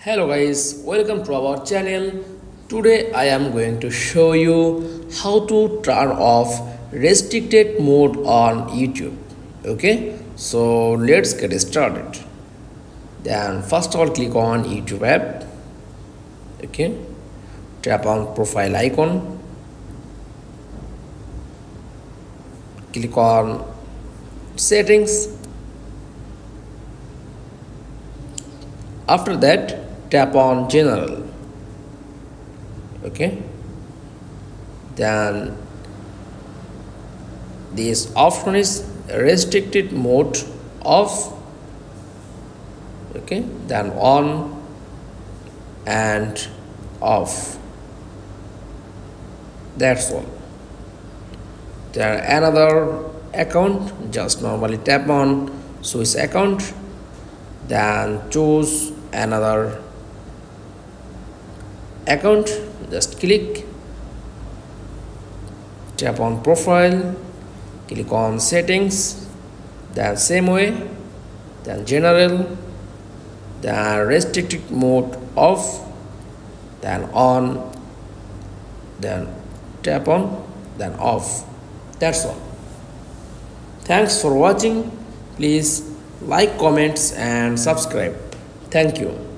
Hello guys, welcome to our channel. Today I am going to show you how to turn off restricted mode on YouTube. Okay, so let's get started. Then first of all click on YouTube app. Okay, tap on profile icon. Click on settings. After that tap on general. Okay, then this option is restricted mode off. Okay, then on and off. That's all. There another account, just normally tap on switch account, then choose another account, just click, tap on profile, click on settings, then same way, then general, then restricted mode off, then on, then tap on, then off. That's all. Thanks for watching. Please like, comments and subscribe. Thank you.